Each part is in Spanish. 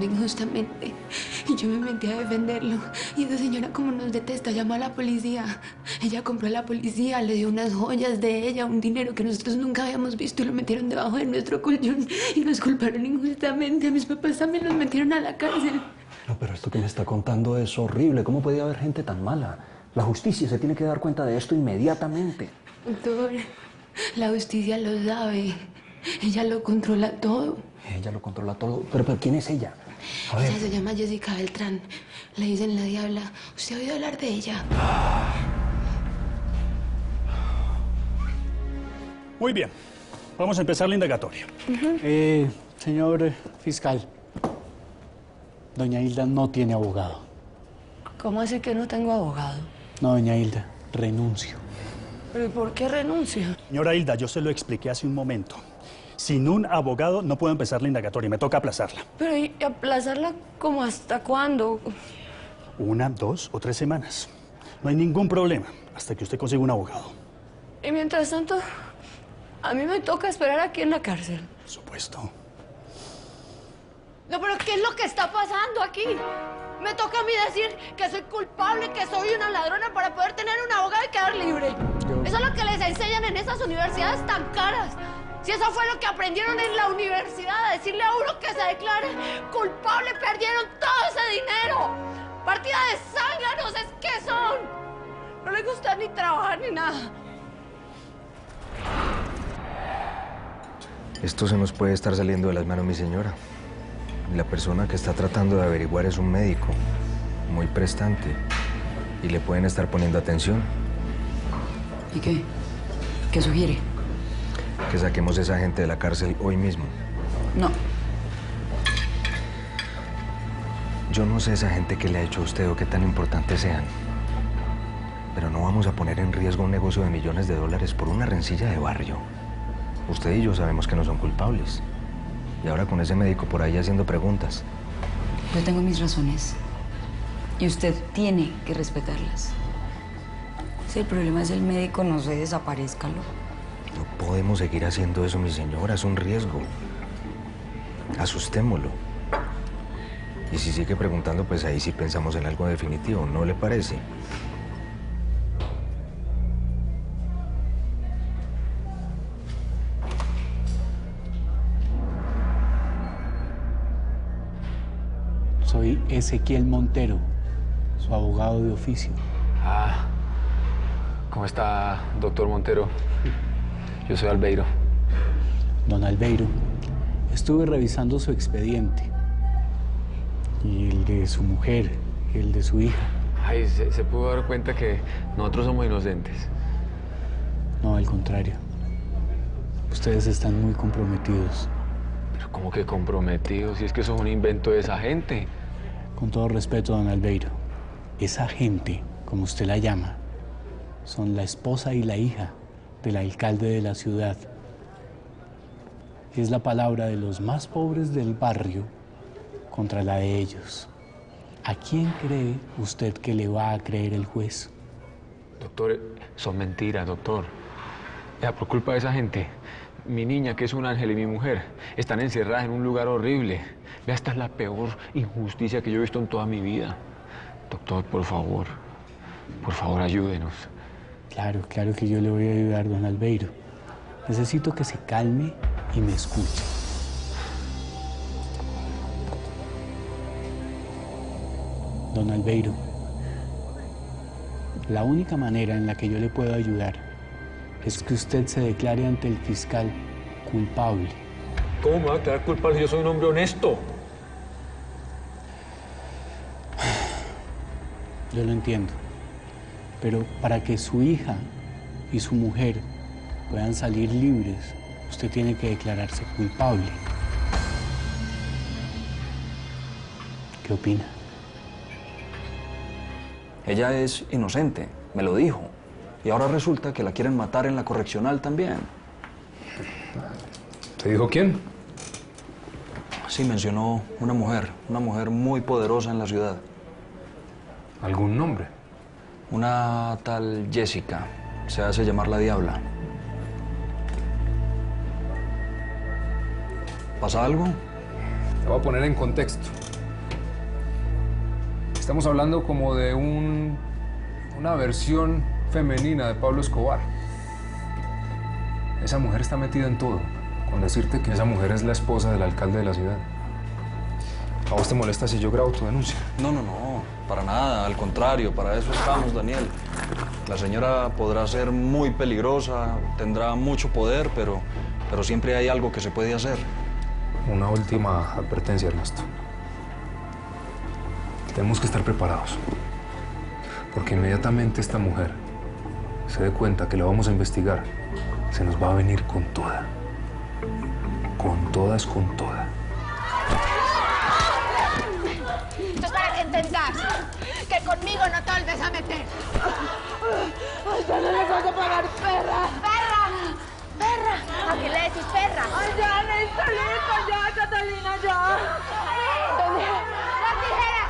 acusando injustamente. Y yo me metí a defenderlo. Y esa señora, como nos detesta, llamó a la policía. Ella compró a la policía, le dio unas joyas de ella, un dinero que nosotros nunca habíamos visto y lo metieron debajo de nuestro colchón. Y nos culparon injustamente. A mis papás también los metieron a la cárcel. No, pero esto que me está contando es horrible. ¿Cómo podía haber gente tan mala? La justicia se tiene que dar cuenta de esto inmediatamente. Doctor, la justicia lo sabe. Ella lo controla todo. Ella lo controla todo. Pero ¿quién es ella? A ver. Ella se llama Jessica Beltrán. Le dicen la Diabla. ¿Usted ha oído hablar de ella? Muy bien. Vamos a empezar la indagatoria. Señor fiscal, doña Hilda no tiene abogado. ¿Cómo así que no tengo abogado? No, doña Hilda, renuncio. ¿Pero por qué renuncio? Señora Hilda, yo se lo expliqué hace un momento. Sin un abogado no puedo empezar la indagatoria, me toca aplazarla. Pero ¿y aplazarla como hasta cuándo? 1, 2 o 3 semanas. No hay ningún problema hasta que usted consiga un abogado. Y mientras tanto, a mí me toca esperar aquí en la cárcel. Por supuesto. No, pero ¿qué es lo que está pasando aquí? Me toca a mí decir que soy culpable, que soy una ladrona para poder tener un abogado y quedar libre. Eso es lo que les enseñan en esas universidades tan caras. Si eso fue lo que aprendieron en la universidad, a decirle a uno que se declare culpable, perdieron todo ese dinero. Partida de zánganos, ¿es que son? No les gusta ni trabajar ni nada. Esto se nos puede estar saliendo de las manos, mi señora. La persona que está tratando de averiguar es un médico, muy prestante, y le pueden estar poniendo atención. ¿Y qué? ¿Qué sugiere? Que saquemos a esa gente de la cárcel hoy mismo. No. Yo no sé esa gente que le ha hecho a usted o qué tan importantes sean, pero no vamos a poner en riesgo un negocio de millones de dólares por una rencilla de barrio. Usted y yo sabemos que no son culpables. Y ahora con ese médico por ahí haciendo preguntas. Yo tengo mis razones. Y usted tiene que respetarlas. Si el problema es el médico, no se desaparezcalo. No podemos seguir haciendo eso, mi señora. Es un riesgo. Asustémoslo. Y si sigue preguntando, pues ahí sí pensamos en algo definitivo. ¿No le parece? Soy Ezequiel Montero, su abogado de oficio. Ah, ¿cómo está, doctor Montero? Yo soy Albeiro. Don Albeiro, estuve revisando su expediente. Y el de su mujer, y el de su hija. Ay, se pudo dar cuenta que nosotros somos inocentes. No, al contrario. Ustedes están muy comprometidos. Pero ¿cómo que comprometidos? Si es que eso es un invento de esa gente. Con todo respeto, don Albeiro, esa gente, como usted la llama, son la esposa y la hija del alcalde de la ciudad. Es la palabra de los más pobres del barrio contra la de ellos. ¿A quién cree usted que le va a creer el juez? Doctor, son mentiras, doctor. Ya, por culpa de esa gente, mi niña, que es un ángel, y mi mujer están encerradas en un lugar horrible. Vea, esta es la peor injusticia que yo he visto en toda mi vida. Doctor, por favor ayúdenos. Claro que yo le voy a ayudar, don Albeiro. Necesito que se calme y me escuche. Don Albeiro, la única manera en la que yo le puedo ayudar es que usted se declare ante el fiscal culpable. ¿Cómo me va a declarar culpable si yo soy un hombre honesto? Yo lo entiendo, pero para que su hija y su mujer puedan salir libres, usted tiene que declararse culpable. ¿Qué opina? Ella es inocente, me lo dijo. Y ahora resulta que la quieren matar en la correccional también. ¿Te dijo quién? Sí, mencionó una mujer muy poderosa en la ciudad. ¿Algún nombre? Una tal Jessica, se hace llamar la Diabla. ¿Pasa algo? Te voy a poner en contexto. Estamos hablando como de una versión femenina de Pablo Escobar. Esa mujer está metida en todo, con decirte que esa mujer es la esposa del alcalde de la ciudad. ¿A vos te molesta si yo grabo tu denuncia? No, para nada, al contrario, para eso estamos, Daniel. La señora podrá ser muy peligrosa, tendrá mucho poder, pero siempre hay algo que se puede hacer. Una última advertencia, Ernesto. Tenemos que estar preparados, porque inmediatamente esta mujer se dé cuenta que lo vamos a investigar, se nos va a venir con toda. Con todas, con toda. Esto es para que entendas que conmigo no te vuelves a meter. Ay, ya no le vas a pagar, perra. ¡Perra! ¡Perra! ¿A quién le decís perra? ¡Ay, ya, listo, ya, Catalina, ya! ¿Dónde? ¡Las tijeras!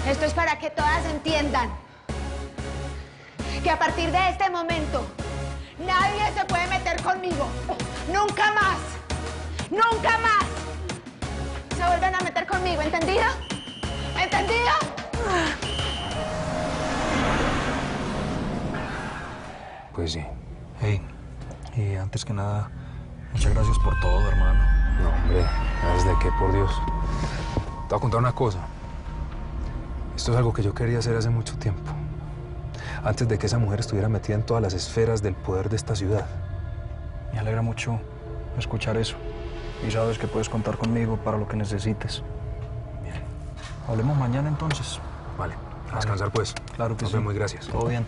Esto es para que todas entiendan que a partir de este momento nadie se puede meter conmigo. ¡Nunca más! ¡Nunca más! Se vuelven a meter conmigo, ¿entendido? ¿Entendido? Pues sí. Hey, y antes que nada, muchas gracias por todo, hermano. No, hombre, ¿sabes de qué? Por Dios. Te voy a contar una cosa. Esto es algo que yo quería hacer hace mucho tiempo. Antes de que esa mujer estuviera metida en todas las esferas del poder de esta ciudad. Me alegra mucho escuchar eso. Y sabes que puedes contar conmigo para lo que necesites. Bien. Hablemos mañana entonces. Vale. A descansar pues. Claro que Nos sí. vemos y gracias. Todo bien.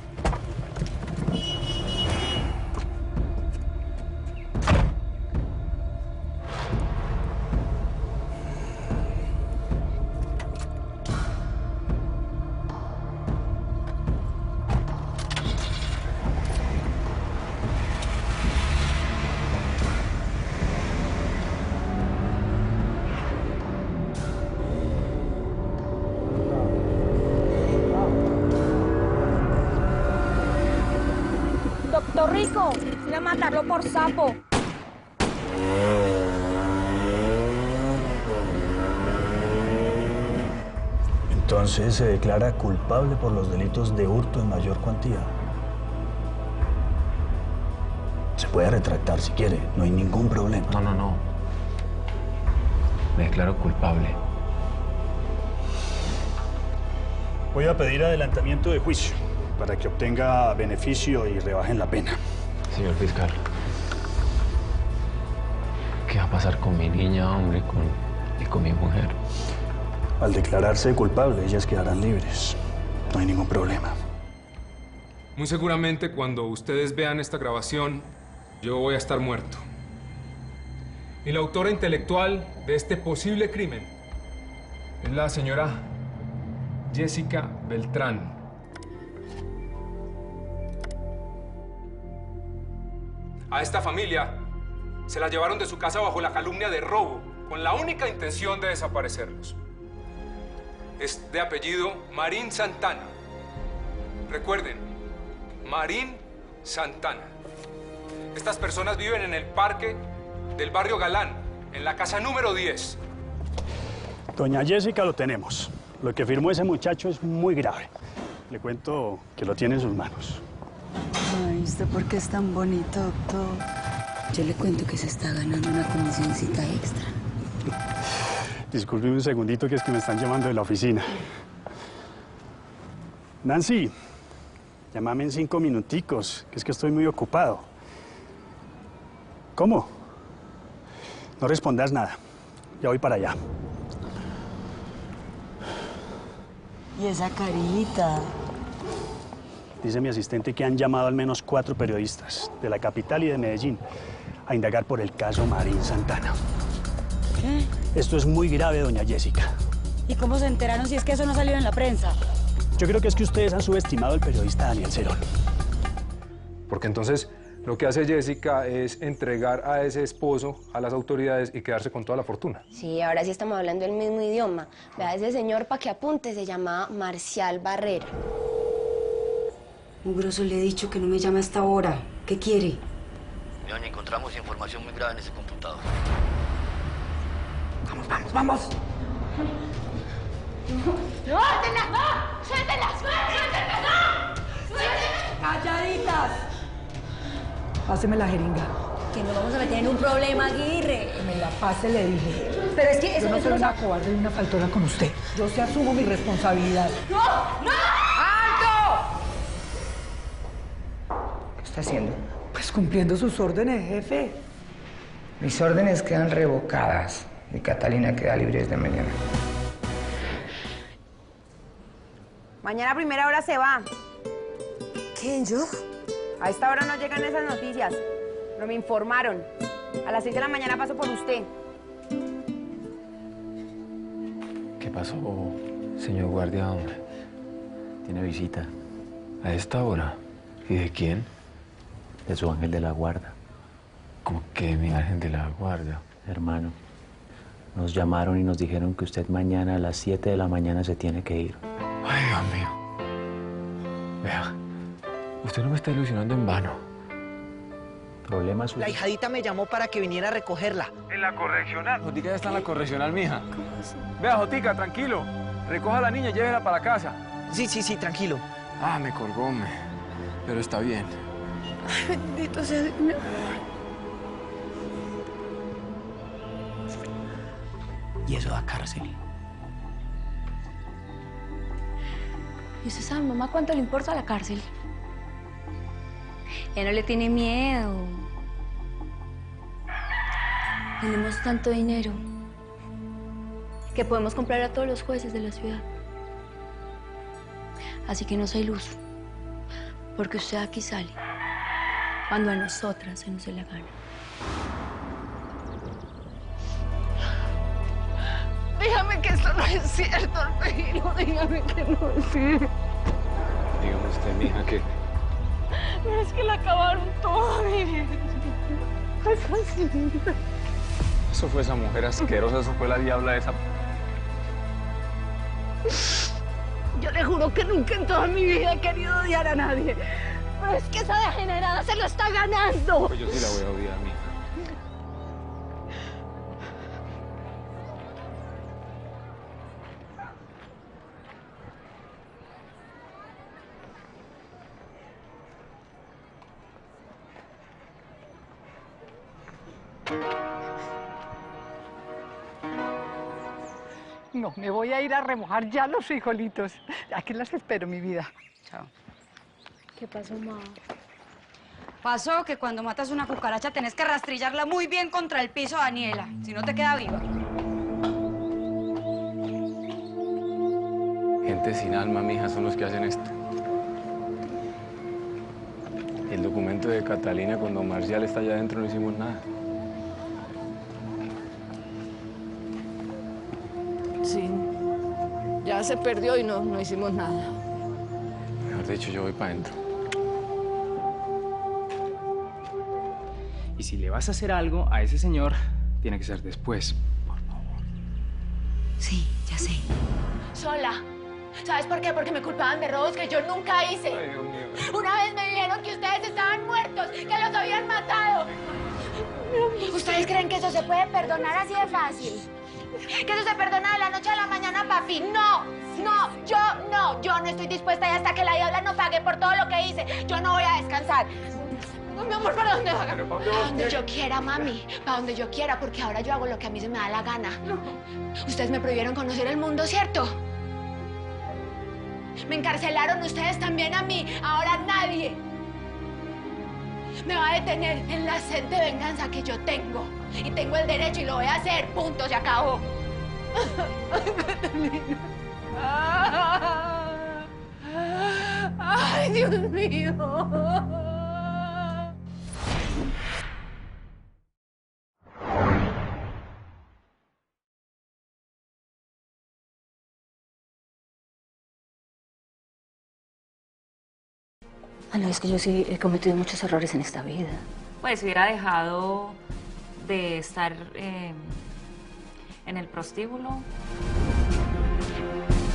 Doctor Rico, voy a matarlo por sapo. Entonces se declara culpable por los delitos de hurto en mayor cuantía. Se puede retractar si quiere, no hay ningún problema. No. Me declaro culpable. Voy a pedir adelantamiento de juicio para que obtenga beneficio y rebajen la pena. Señor fiscal, ¿qué va a pasar con mi niña, hombre, y con mi mujer? Al declararse culpable, ellas quedarán libres. No hay ningún problema. Muy seguramente cuando ustedes vean esta grabación, yo voy a estar muerto. Y la autora intelectual de este posible crimen es la señora Jessica Beltrán. A esta familia se la llevaron de su casa bajo la calumnia de robo, con la única intención de desaparecerlos. Es de apellido Marín Santana. Recuerden, Marín Santana. Estas personas viven en el parque del barrio Galán, en la casa número 10. Doña Jessica lo tenemos. Lo que firmó ese muchacho es muy grave. Le cuento que lo tiene en sus manos. Ay, ¿usted por qué es tan bonito, doctor? Yo le cuento que se está ganando una comisioncita extra. Disculpe un segundito, que es que me están llamando de la oficina. Nancy, llámame en 5 minuticos, que es que estoy muy ocupado. ¿Cómo? No respondas nada. Ya voy para allá. Y esa carita. Dice mi asistente que han llamado al menos 4 periodistas de la capital y de Medellín a indagar por el caso Marín Santana. ¿Qué? Esto es muy grave, doña Jessica. ¿Y cómo se enteraron si es que eso no salió en la prensa? Yo creo que es que ustedes han subestimado al periodista Daniel Cerón. Porque entonces lo que hace Jessica es entregar a ese esposo a las autoridades y quedarse con toda la fortuna. Sí, ahora sí estamos hablando el mismo idioma. Vea, ese señor, para que apunte, se llama Marcial Barrera. Mugroso, le he dicho que no me llame hasta ahora. ¿Qué quiere? Doña, encontramos información muy grave en ese computador. ¡Vamos! ¡Suéltenlas! ¡No! ¡Suéltenlas! ¡Suéltenlas! ¡No! ¡Suéltenlas! ¡Calladitas! Páseme la jeringa. Que nos vamos a meter en un problema, Aguirre. Que me la pase, le dije. Pero es que Yo no soy una cobarde y una faltona con usted. Yo sí asumo mi responsabilidad. ¡No! ¡No! ¡Alto! ¿Qué está haciendo? Pues cumpliendo sus órdenes, jefe. Mis órdenes quedan revocadas y Catalina queda libre desde mañana. Mañana a primera hora se va. ¿Quién, yo? A esta hora no llegan esas noticias. No me informaron. A las 6 de la mañana paso por usted. ¿Qué pasó, señor guardia, hombre? Tiene visita. ¿A esta hora? ¿Y de quién? De su ángel de la guarda. ¿Cómo que mi ángel de la guarda? Hermano, nos llamaron y nos dijeron que usted mañana a las 7 de la mañana se tiene que ir. Ay, Dios mío. Vea, usted no me está ilusionando en vano. Problema suyo. La hijadita me llamó para que viniera a recogerla. En la correccional. Jotica ya está en la correccional, mija. Vea, Jotica, tranquilo. Recoja a la niña y llévela para casa. Sí, tranquilo. Ah, me colgó, hombre. Pero está bien. Ay, bendito sea Dios. Y eso da cárcel. ¿Y usted sabe, mamá, cuánto le importa la cárcel? Ella no le tiene miedo. Tenemos tanto dinero que podemos comprar a todos los jueces de la ciudad. Así que no se iluso, porque usted aquí sale cuando a nosotras se nos dé la gana. Dígame que esto no es cierto, Alfredo. Dígame que no es cierto. Dígame usted, mija, que... Pero es que la acabaron toda, mire. Eso fue esa mujer asquerosa, eso fue la diabla esa. Yo le juro que nunca en toda mi vida he querido odiar a nadie. Pero es que esa degenerada se lo está ganando. Pues yo sí la voy a odiar, mija. No, me voy a ir a remojar ya los frijolitos. Aquí las espero, mi vida. Chao. ¿Qué pasó, mamá? Pasó que cuando matas una cucaracha tenés que rastrillarla muy bien contra el piso, Daniela. Si no te queda viva. Gente sin alma, mija, son los que hacen esto. El documento de Catalina con don Marcial está allá adentro, no hicimos nada. Sí, ya se perdió y no hicimos nada. Mejor dicho, yo voy para adentro. Y si le vas a hacer algo a ese señor, tiene que ser después, por favor. Sí, ya sé. Sola. ¿Sabes por qué? Porque me culpaban de robos que yo nunca hice. Ay, Dios mío. Una vez me dijeron que ustedes estaban muertos, que los habían matado. ¿Ustedes creen que eso se puede perdonar así de fácil? Que eso se perdona de la noche a la mañana, papi. Yo no estoy dispuesta y hasta que la diabla no pague por todo lo que hice, yo no voy a descansar. No, mi amor, ¿para dónde va? Para donde yo quiera, mami. Para donde yo quiera, porque ahora yo hago lo que a mí se me da la gana. Ustedes me prohibieron conocer el mundo, ¿cierto? Me encarcelaron ustedes también a mí. Ahora nadie me va a detener en la sed de venganza que yo tengo. Y tengo el derecho y lo voy a hacer. Punto, se acabó. Ay, Dios mío. Ah, no, es que yo sí he cometido muchos errores en esta vida. Pues hubiera dejado de estar en el prostíbulo.